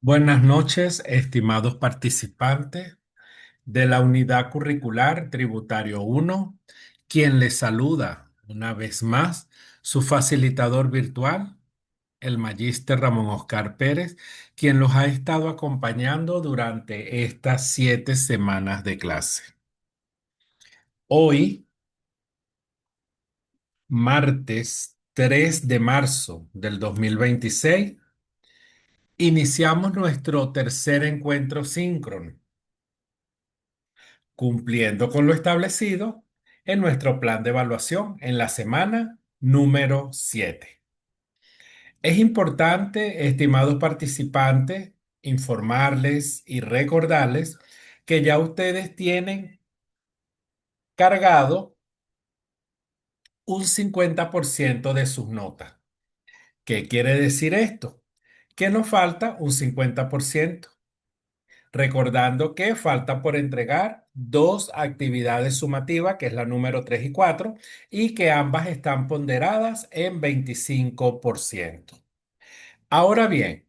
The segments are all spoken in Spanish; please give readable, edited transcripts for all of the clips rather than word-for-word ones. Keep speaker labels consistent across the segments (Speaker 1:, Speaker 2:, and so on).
Speaker 1: Buenas noches, estimados participantes de la unidad curricular Tributario 1, quien les saluda una vez más, su facilitador virtual, el magíster Ramón Oscar Pérez, quien los ha estado acompañando durante estas 7 semanas de clase. Hoy, martes 3 de marzo del 2026, iniciamos nuestro tercer encuentro síncrono, cumpliendo con lo establecido en nuestro plan de evaluación en la semana número 7. Es importante, estimados participantes, informarles y recordarles que ya ustedes tienen cargado un 50% de sus notas. ¿Qué quiere decir esto? Que nos falta un 50%. Recordando que falta por entregar dos actividades sumativas, que es la número 3 y 4, y que ambas están ponderadas en 25%. Ahora bien,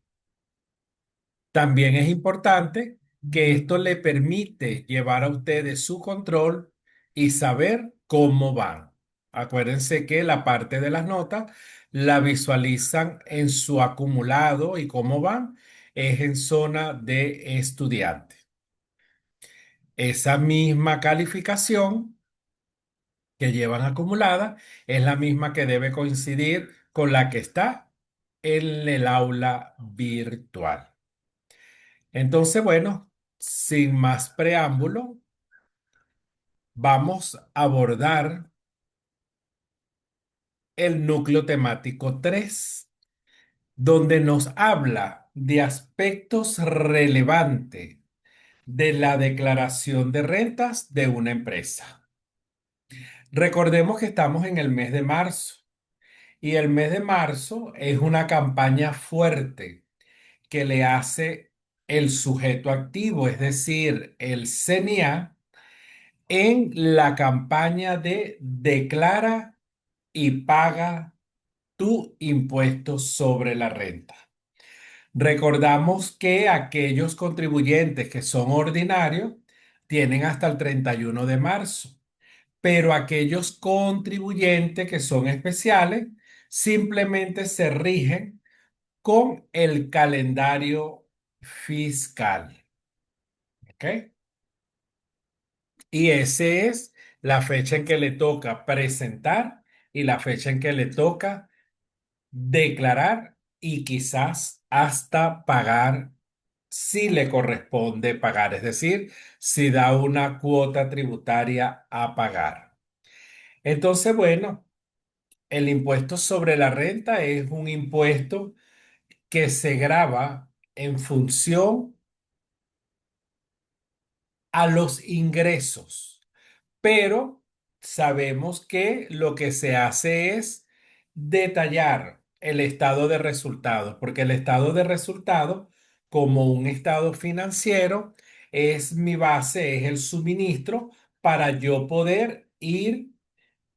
Speaker 1: también es importante que esto le permite llevar a ustedes su control y saber cómo van. Acuérdense que la parte de las notas la visualizan en su acumulado y cómo van es en zona de estudiante. Esa misma calificación que llevan acumulada es la misma que debe coincidir con la que está en el aula virtual. Entonces, bueno, sin más preámbulo, vamos a abordar el núcleo temático 3, donde nos habla de aspectos relevantes de la declaración de rentas de una empresa. Recordemos que estamos en el mes de marzo y el mes de marzo es una campaña fuerte que le hace el sujeto activo, es decir, el CNA, en la campaña de declara y paga tu impuesto sobre la renta. Recordamos que aquellos contribuyentes que son ordinarios tienen hasta el 31 de marzo, pero aquellos contribuyentes que son especiales simplemente se rigen con el calendario fiscal. ¿Ok? Y ese es la fecha en que le toca presentar y la fecha en que le toca declarar y quizás hasta pagar si le corresponde pagar, es decir, si da una cuota tributaria a pagar. Entonces, bueno, el impuesto sobre la renta es un impuesto que se grava en función a los ingresos, pero sabemos que lo que se hace es detallar el estado de resultados, porque el estado de resultados, como un estado financiero, es mi base, es el suministro para yo poder ir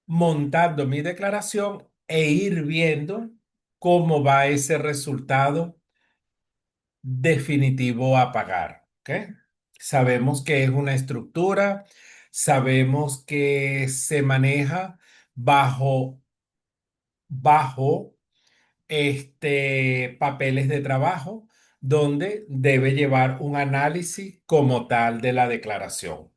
Speaker 1: montando mi declaración e ir viendo cómo va ese resultado definitivo a pagar. ¿Ok? Sabemos que es una estructura, sabemos que se maneja bajo, bajo papeles de trabajo, donde debe llevar un análisis como tal de la declaración.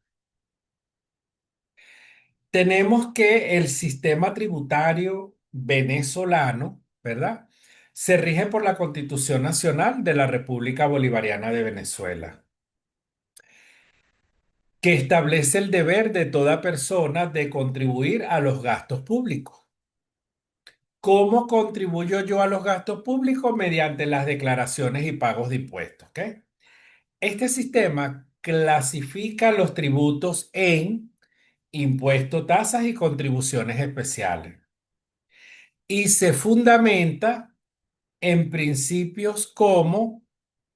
Speaker 1: Tenemos que el sistema tributario venezolano, ¿verdad? Se rige por la Constitución Nacional de la República Bolivariana de Venezuela, que establece el deber de toda persona de contribuir a los gastos públicos. ¿Cómo contribuyo yo a los gastos públicos? Mediante las declaraciones y pagos de impuestos, ¿ok? Este sistema clasifica los tributos en impuestos, tasas y contribuciones especiales y se fundamenta en principios como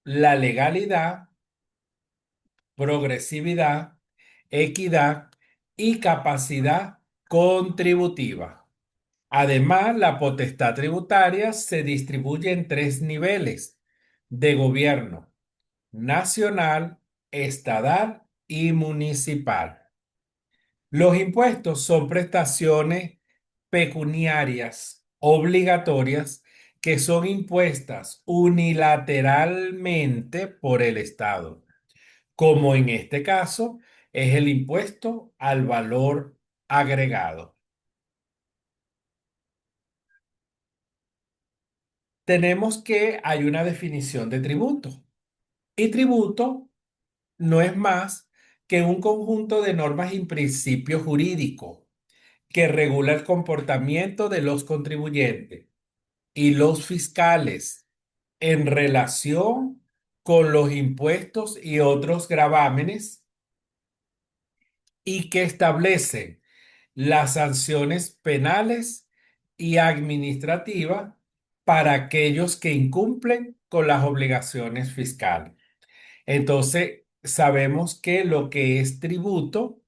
Speaker 1: la legalidad, progresividad, equidad y capacidad contributiva. Además, la potestad tributaria se distribuye en tres niveles de gobierno. nacional, estatal y municipal. Los impuestos son prestaciones pecuniarias obligatorias que son impuestas unilateralmente por el Estado, como en este caso es el impuesto al valor agregado. Tenemos que hay una definición de tributo y tributo no es más que un conjunto de normas y principios jurídicos que regula el comportamiento de los contribuyentes y los fiscales en relación con los impuestos y otros gravámenes y que establecen las sanciones penales y administrativas para aquellos que incumplen con las obligaciones fiscales. Entonces, sabemos que lo que es tributo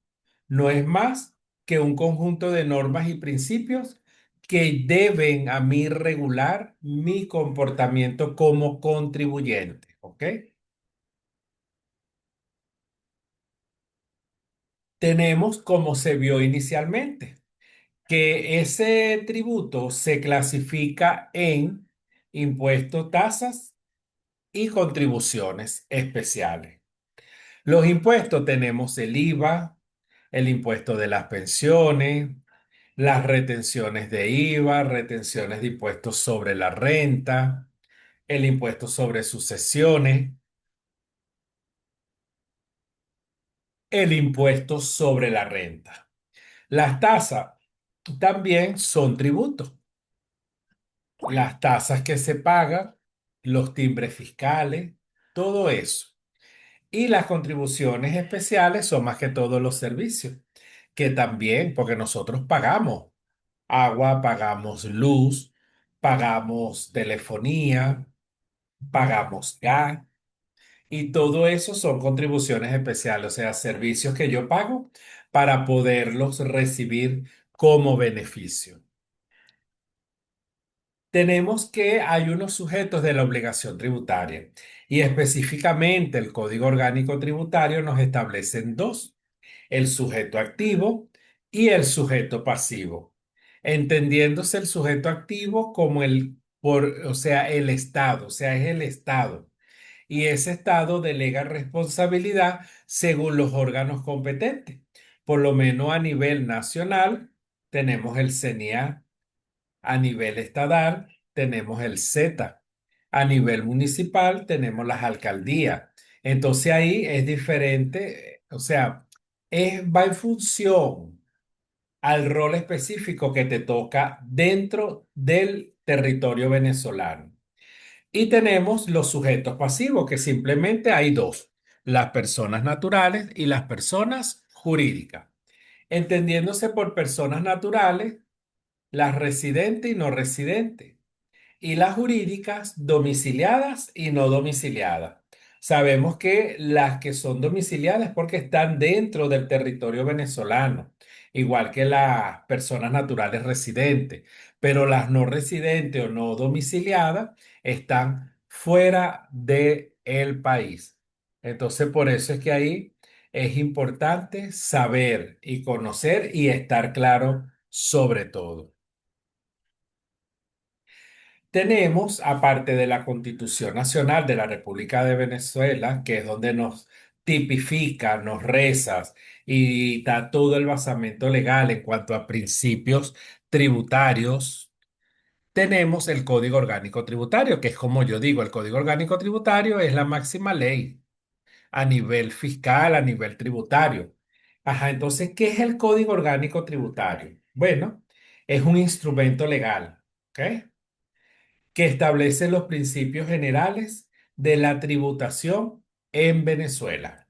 Speaker 1: no es más que un conjunto de normas y principios que deben a mí regular mi comportamiento como contribuyente, ¿ok? Tenemos como se vio inicialmente, que ese tributo se clasifica en impuestos, tasas y contribuciones especiales. Los impuestos tenemos el IVA, el impuesto de las pensiones, las retenciones de IVA, retenciones de impuestos sobre la renta, el impuesto sobre sucesiones, el impuesto sobre la renta. Las tasas también son tributos. Las tasas que se pagan, los timbres fiscales, todo eso. Y las contribuciones especiales son más que todos los servicios, que también, porque nosotros pagamos agua, pagamos luz, pagamos telefonía, pagamos gas, y todo eso son contribuciones especiales, o sea, servicios que yo pago para poderlos recibir como beneficio. Tenemos que hay unos sujetos de la obligación tributaria y específicamente el Código Orgánico Tributario nos establecen dos, el sujeto activo y el sujeto pasivo, entendiéndose el sujeto activo como o sea, el Estado, o sea, es el Estado. Y ese Estado delega responsabilidad según los órganos competentes. Por lo menos a nivel nacional tenemos el CENIA, a nivel estatal tenemos el Z. A nivel municipal tenemos las alcaldías. Entonces ahí es diferente, o sea, va en función al rol específico que te toca dentro del territorio venezolano. Y tenemos los sujetos pasivos, que simplemente hay dos, las personas naturales y las personas jurídicas. Entendiéndose por personas naturales, las residentes y no residentes, y las jurídicas domiciliadas y no domiciliadas. Sabemos que las que son domiciliadas es porque están dentro del territorio venezolano, igual que las personas naturales residentes, pero las no residentes o no domiciliadas están fuera del país. Entonces, por eso es que ahí es importante saber y conocer y estar claro sobre todo. Tenemos, aparte de la Constitución Nacional de la República de Venezuela, que es donde nos tipifica, nos rezas y da todo el basamento legal en cuanto a principios tributarios, tenemos el Código Orgánico Tributario, que es como yo digo, el Código Orgánico Tributario es la máxima ley a nivel fiscal, a nivel tributario. Ajá, entonces, ¿qué es el Código Orgánico Tributario? Bueno, es un instrumento legal, ¿ok? Que establece los principios generales de la tributación en Venezuela.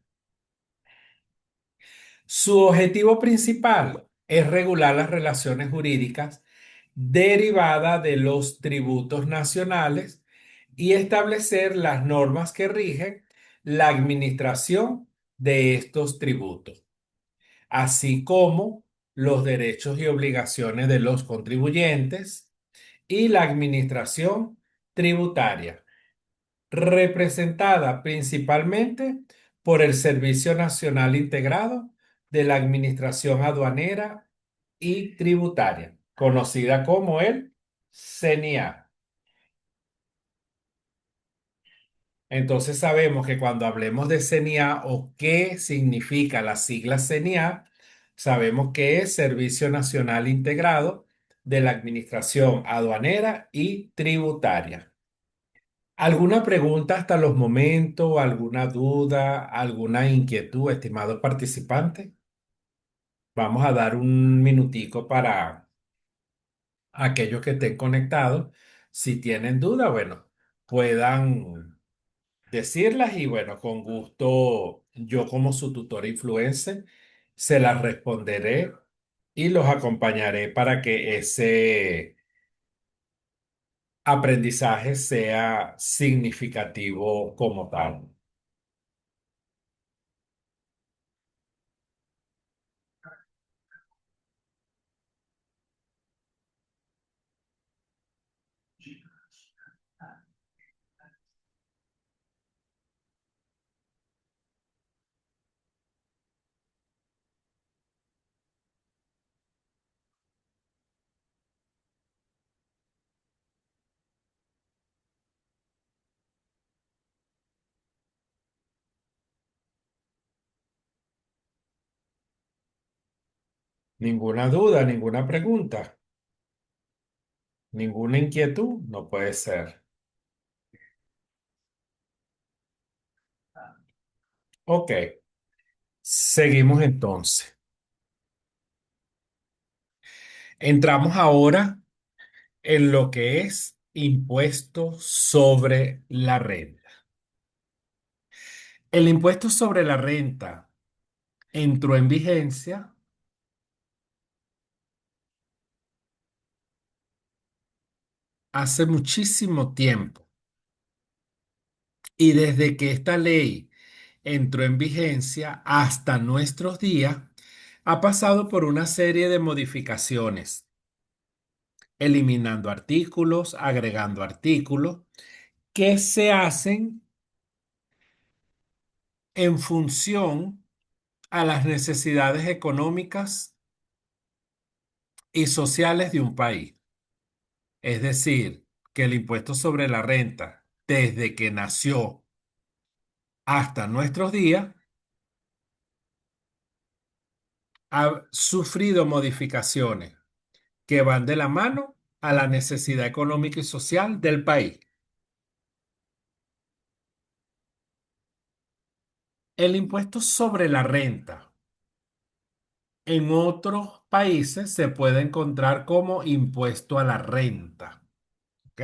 Speaker 1: Su objetivo principal es regular las relaciones jurídicas derivadas de los tributos nacionales y establecer las normas que rigen la administración de estos tributos, así como los derechos y obligaciones de los contribuyentes y la administración tributaria. representada principalmente por el Servicio Nacional Integrado de la Administración Aduanera y Tributaria, conocida como el CENIA. Entonces sabemos que cuando hablemos de CENIA o qué significa la sigla CENIA, sabemos que es Servicio Nacional Integrado de la Administración Aduanera y Tributaria. ¿Alguna pregunta hasta los momentos, alguna duda, alguna inquietud, estimado participante? Vamos a dar un minutico para aquellos que estén conectados. Si tienen duda, bueno, puedan decirlas y bueno, con gusto yo como su tutor influencer se las responderé y los acompañaré para que ese aprendizaje sea significativo como tal. Ninguna duda, ninguna pregunta, ninguna inquietud, no puede ser. Ok, seguimos entonces. Entramos ahora en lo que es impuesto sobre la renta. El impuesto sobre la renta entró en vigencia hace muchísimo tiempo y desde que esta ley entró en vigencia hasta nuestros días, ha pasado por una serie de modificaciones, eliminando artículos, agregando artículos que se hacen en función a las necesidades económicas y sociales de un país. Es decir, que el impuesto sobre la renta, desde que nació hasta nuestros días, ha sufrido modificaciones que van de la mano a la necesidad económica y social del país. El impuesto sobre la renta en otros países se puede encontrar como impuesto a la renta. ¿Ok?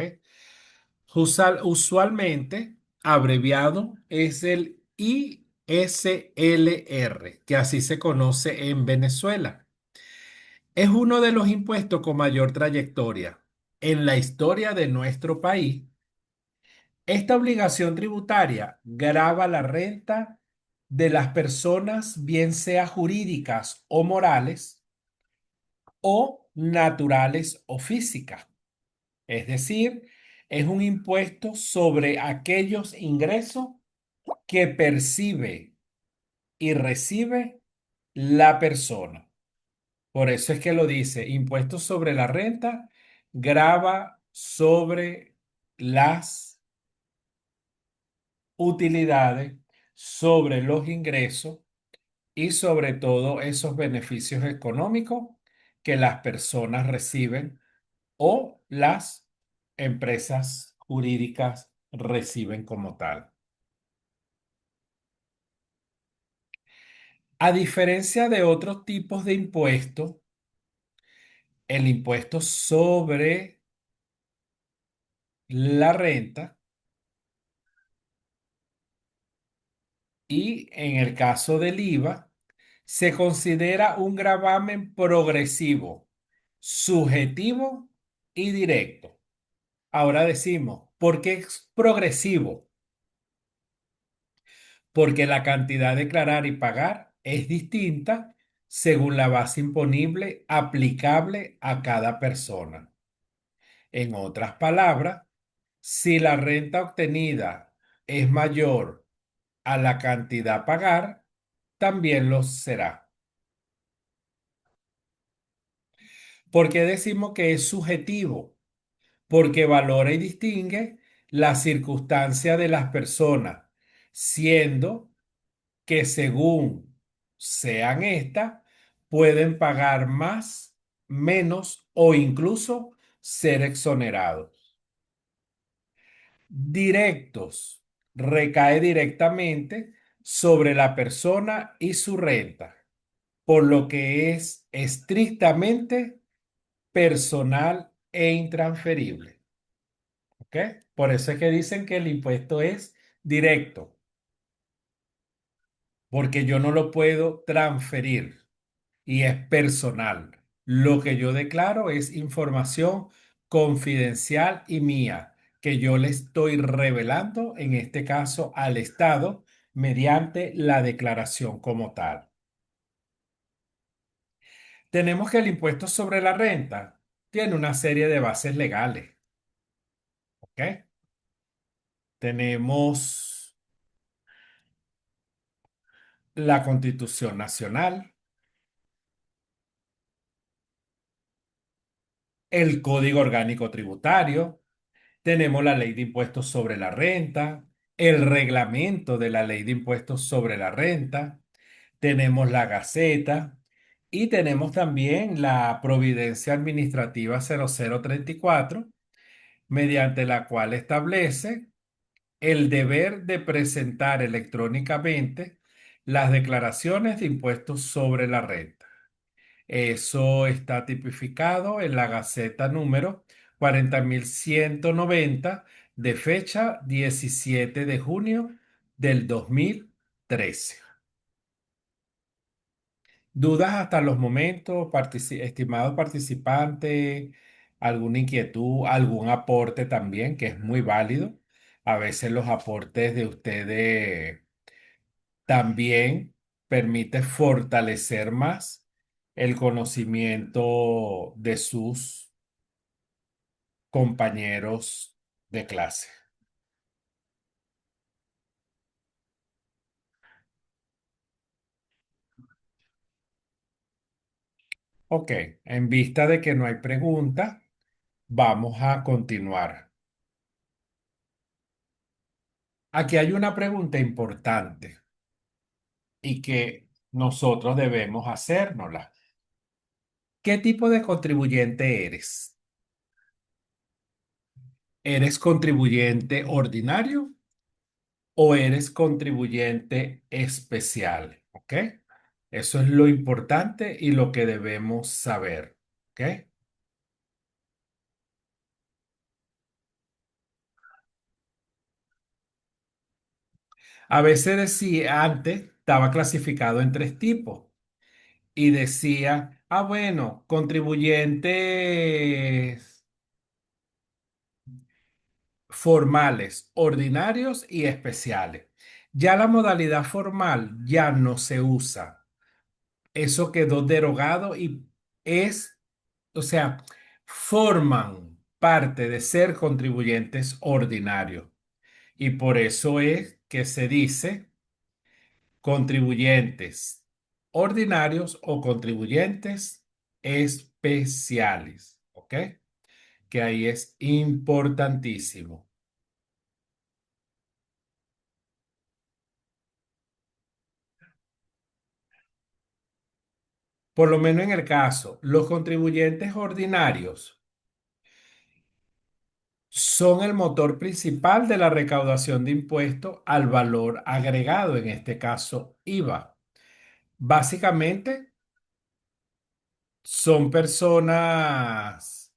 Speaker 1: Usualmente, abreviado, es el ISLR, que así se conoce en Venezuela. Es uno de los impuestos con mayor trayectoria en la historia de nuestro país. Esta obligación tributaria grava la renta de las personas, bien sea jurídicas o morales, o naturales o físicas. Es decir, es un impuesto sobre aquellos ingresos que percibe y recibe la persona. Por eso es que lo dice, impuesto sobre la renta grava sobre las utilidades, sobre los ingresos y sobre todo esos beneficios económicos que las personas reciben o las empresas jurídicas reciben como tal. A diferencia de otros tipos de impuestos, el impuesto sobre la renta y en el caso del IVA, se considera un gravamen progresivo, subjetivo y directo. Ahora decimos, ¿por qué es progresivo? Porque la cantidad de declarar y pagar es distinta según la base imponible aplicable a cada persona. En otras palabras, si la renta obtenida es mayor a la cantidad a pagar, también lo será. ¿Por qué decimos que es subjetivo? Porque valora y distingue la circunstancia de las personas, siendo que según sean estas, pueden pagar más, menos o incluso ser exonerados. Directos, recae directamente sobre la persona y su renta, por lo que es estrictamente personal e intransferible. ¿Ok? Por eso es que dicen que el impuesto es directo, porque yo no lo puedo transferir y es personal. Lo que yo declaro es información confidencial y mía, que yo le estoy revelando, en este caso, al Estado mediante la declaración como tal. Tenemos que el impuesto sobre la renta tiene una serie de bases legales. ¿Ok? Tenemos la Constitución Nacional, el Código Orgánico Tributario, tenemos la Ley de Impuestos sobre la Renta, el reglamento de la Ley de Impuestos sobre la Renta, tenemos la Gaceta y tenemos también la Providencia Administrativa 0034, mediante la cual establece el deber de presentar electrónicamente las declaraciones de impuestos sobre la renta. Eso está tipificado en la Gaceta número 40.190 de fecha 17 de junio del 2013. ¿Dudas hasta los momentos, estimado participante? ¿Alguna inquietud, algún aporte también, que es muy válido? A veces los aportes de ustedes también permite fortalecer más el conocimiento de sus compañeros de clase. Ok, en vista de que no hay pregunta, vamos a continuar. Aquí hay una pregunta importante y que nosotros debemos hacérnosla. ¿Qué tipo de contribuyente eres? ¿Eres contribuyente ordinario o eres contribuyente especial? ¿Ok? Eso es lo importante y lo que debemos saber. ¿Ok? A veces decía, antes estaba clasificado en tres tipos y decía, bueno, contribuyentes formales, ordinarios y especiales. Ya la modalidad formal ya no se usa. Eso quedó derogado y es, o sea, forman parte de ser contribuyentes ordinarios. Y por eso es que se dice contribuyentes ordinarios o contribuyentes especiales. ¿Ok? Que ahí es importantísimo. Por lo menos en el caso, los contribuyentes ordinarios son el motor principal de la recaudación de impuestos al valor agregado, en este caso IVA. Básicamente, son personas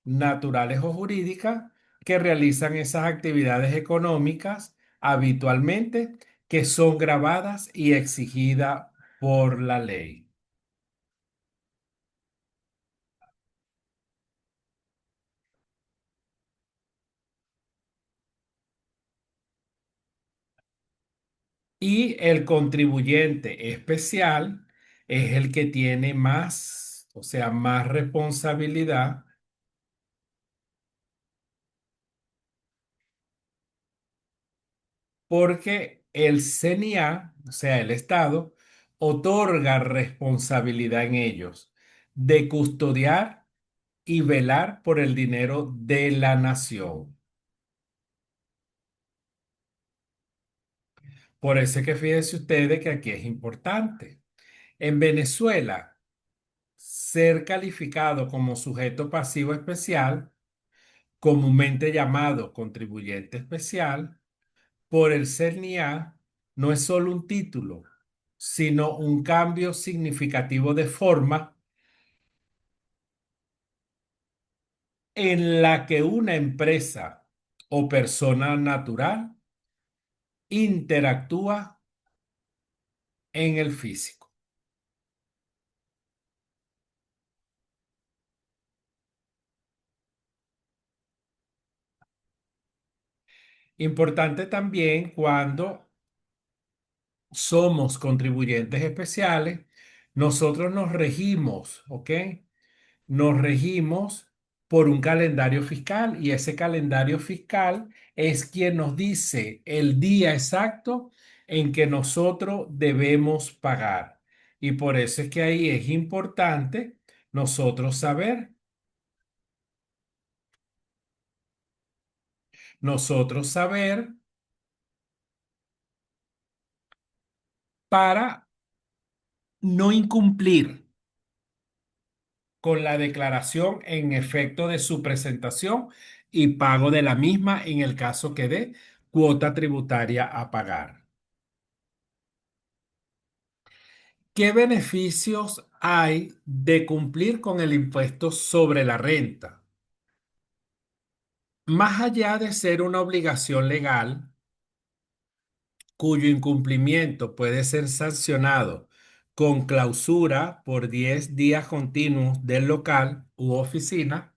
Speaker 1: naturales o jurídicas que realizan esas actividades económicas habitualmente que son grabadas y exigidas por la ley. Y el contribuyente especial es el que tiene más, o sea, más responsabilidad porque el CNIA, o sea, el Estado, otorga responsabilidad en ellos de custodiar y velar por el dinero de la nación. Por eso es que fíjense ustedes que aquí es importante. En Venezuela, ser calificado como sujeto pasivo especial, comúnmente llamado contribuyente especial, por el CERNIA, no es solo un título, sino un cambio significativo de forma en la que una empresa o persona natural interactúa en el físico. Importante también cuando somos contribuyentes especiales, nosotros nos regimos, ¿ok? Nos regimos por un calendario fiscal y ese calendario fiscal es quien nos dice el día exacto en que nosotros debemos pagar. Y por eso es que ahí es importante nosotros saber, nosotros saber para no incumplir con la declaración en efecto de su presentación y pago de la misma en el caso que dé cuota tributaria a pagar. ¿Qué beneficios hay de cumplir con el impuesto sobre la renta? Más allá de ser una obligación legal, cuyo incumplimiento puede ser sancionado con clausura por 10 días continuos del local u oficina,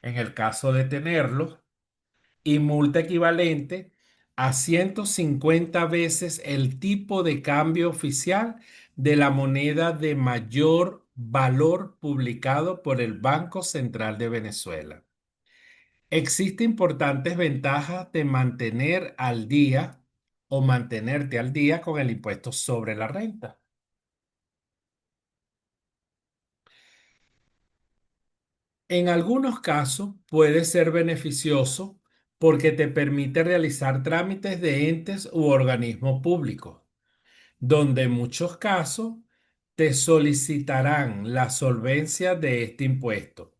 Speaker 1: en el caso de tenerlo, y multa equivalente a 150 veces el tipo de cambio oficial de la moneda de mayor valor publicado por el Banco Central de Venezuela. Existen importantes ventajas de mantener al día o mantenerte al día con el impuesto sobre la renta. En algunos casos puede ser beneficioso porque te permite realizar trámites de entes u organismos públicos, donde en muchos casos te solicitarán la solvencia de este impuesto.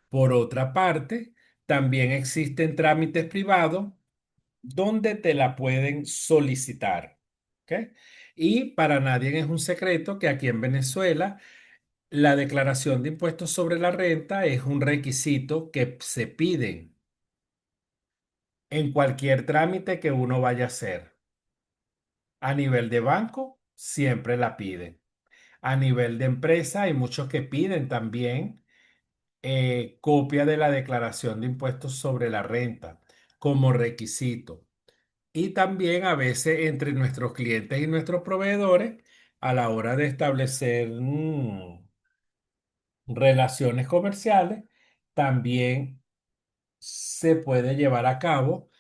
Speaker 1: Por otra parte, también existen trámites privados donde te la pueden solicitar. ¿Ok? Y para nadie es un secreto que aquí en Venezuela la declaración de impuestos sobre la renta es un requisito que se pide en cualquier trámite que uno vaya a hacer. A nivel de banco, siempre la piden. A nivel de empresa, hay muchos que piden también copia de la declaración de impuestos sobre la renta como requisito. Y también a veces entre nuestros clientes y nuestros proveedores, a la hora de establecer relaciones comerciales, también se puede llevar a cabo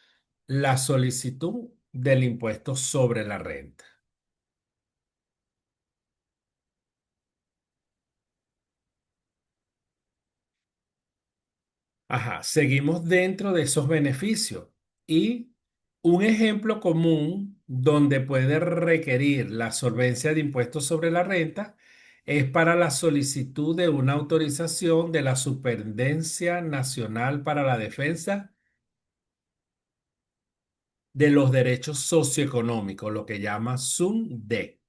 Speaker 1: la solicitud del impuesto sobre la renta. Ajá, seguimos dentro de esos beneficios y un ejemplo común donde puede requerir la solvencia de impuestos sobre la renta es para la solicitud de una autorización de la Superintendencia Nacional para la Defensa de los Derechos Socioeconómicos, lo que llama SUNDE,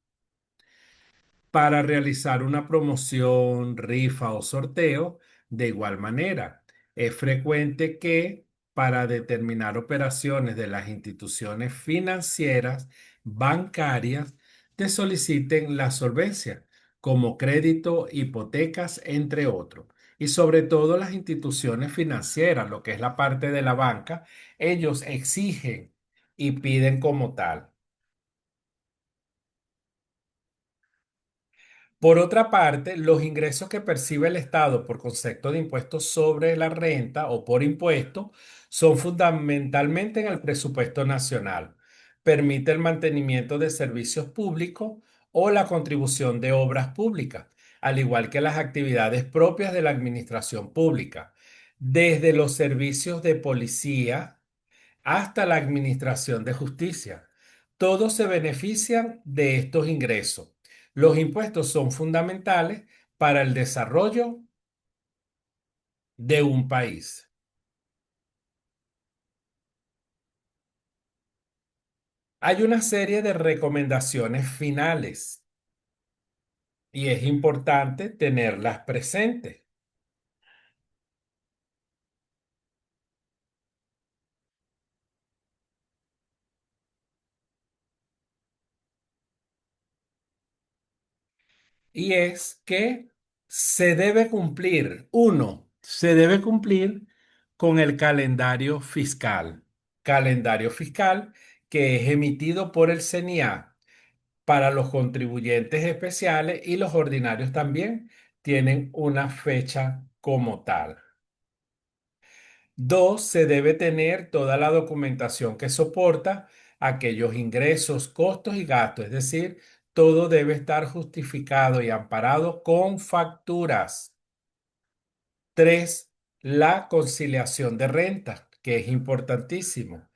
Speaker 1: para realizar una promoción, rifa o sorteo. De igual manera, es frecuente que para determinar operaciones de las instituciones financieras, bancarias, te soliciten la solvencia, como crédito, hipotecas, entre otros. Y sobre todo las instituciones financieras, lo que es la parte de la banca, ellos exigen y piden como tal. Por otra parte, los ingresos que percibe el Estado por concepto de impuestos sobre la renta o por impuesto son fundamentalmente en el presupuesto nacional. permite el mantenimiento de servicios públicos o la contribución de obras públicas, al igual que las actividades propias de la administración pública, desde los servicios de policía hasta la administración de justicia. Todos se benefician de estos ingresos. Los impuestos son fundamentales para el desarrollo de un país. Hay una serie de recomendaciones finales y es importante tenerlas presentes. Y es que se debe cumplir, uno, se debe cumplir con el calendario fiscal que es emitido por el CENIA para los contribuyentes especiales y los ordinarios también tienen una fecha como tal. Dos, se debe tener toda la documentación que soporta aquellos ingresos, costos y gastos, es decir, todo debe estar justificado y amparado con facturas. Tres, la conciliación de renta, que es importantísimo.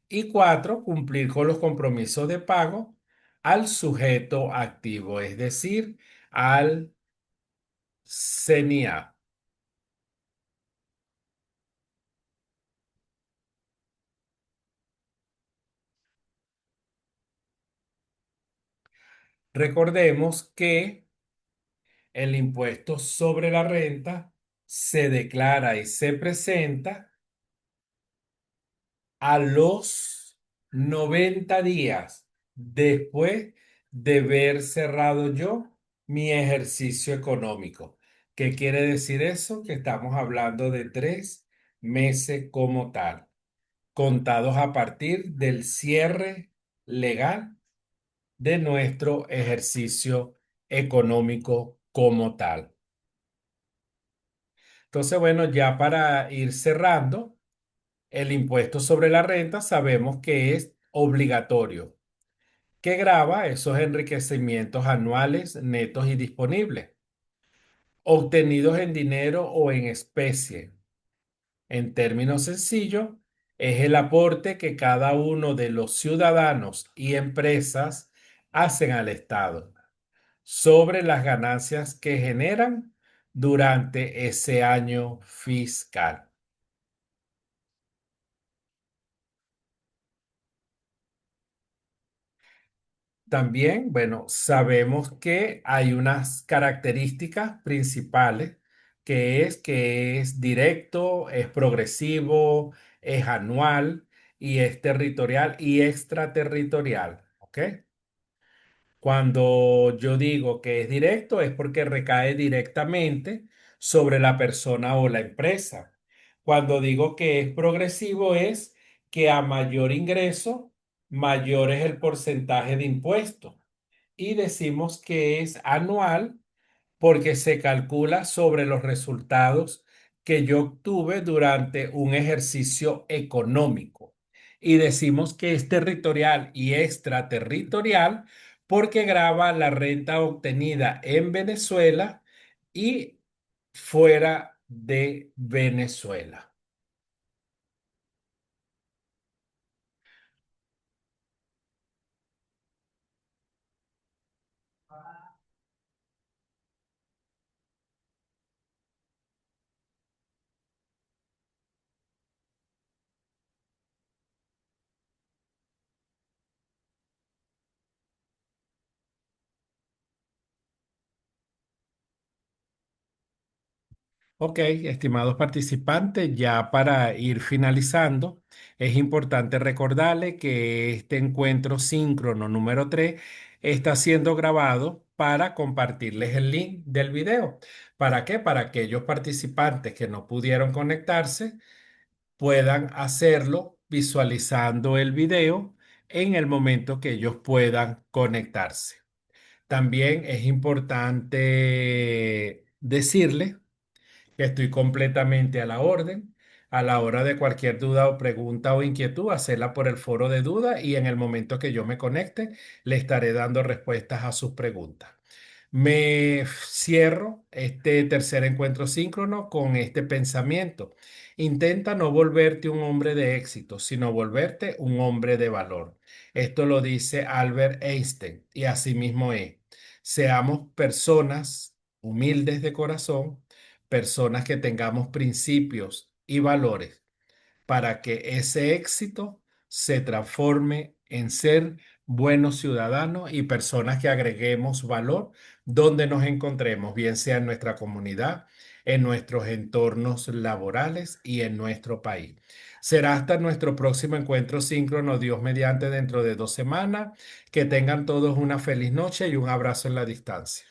Speaker 1: Y cuatro, cumplir con los compromisos de pago al sujeto activo, es decir, al CENIA. Recordemos que el impuesto sobre la renta se declara y se presenta a los 90 días después de haber cerrado yo mi ejercicio económico. ¿Qué quiere decir eso? Que estamos hablando de 3 meses como tal, contados a partir del cierre legal de nuestro ejercicio económico como tal. Entonces, bueno, ya para ir cerrando, el impuesto sobre la renta sabemos que es obligatorio, que grava esos enriquecimientos anuales netos y disponibles, obtenidos en dinero o en especie. En términos sencillos, es el aporte que cada uno de los ciudadanos y empresas hacen al Estado sobre las ganancias que generan durante ese año fiscal. También, bueno, sabemos que hay unas características principales, que es directo, es progresivo, es anual y es territorial y extraterritorial, ¿ok? Cuando yo digo que es directo es porque recae directamente sobre la persona o la empresa. Cuando digo que es progresivo es que a mayor ingreso, mayor es el porcentaje de impuesto. Y decimos que es anual porque se calcula sobre los resultados que yo obtuve durante un ejercicio económico. Y decimos que es territorial y extraterritorial porque grava la renta obtenida en Venezuela y fuera de Venezuela. Ok, estimados participantes, ya para ir finalizando, es importante recordarles que este encuentro síncrono número 3 está siendo grabado para compartirles el link del video. ¿Para qué? Para aquellos participantes que no pudieron conectarse puedan hacerlo visualizando el video en el momento que ellos puedan conectarse. También es importante decirles que estoy completamente a la orden A la hora de cualquier duda o pregunta o inquietud, hacerla por el foro de duda y en el momento que yo me conecte, le estaré dando respuestas a sus preguntas. Me cierro este tercer encuentro síncrono con este pensamiento. Intenta no volverte un hombre de éxito, sino volverte un hombre de valor. Esto lo dice Albert Einstein y así mismo es. Seamos personas humildes de corazón, personas que tengamos principios y valores para que ese éxito se transforme en ser buenos ciudadanos y personas que agreguemos valor donde nos encontremos, bien sea en nuestra comunidad, en nuestros entornos laborales y en nuestro país. Será hasta nuestro próximo encuentro síncrono, Dios mediante, dentro de 2 semanas. Que tengan todos una feliz noche y un abrazo en la distancia.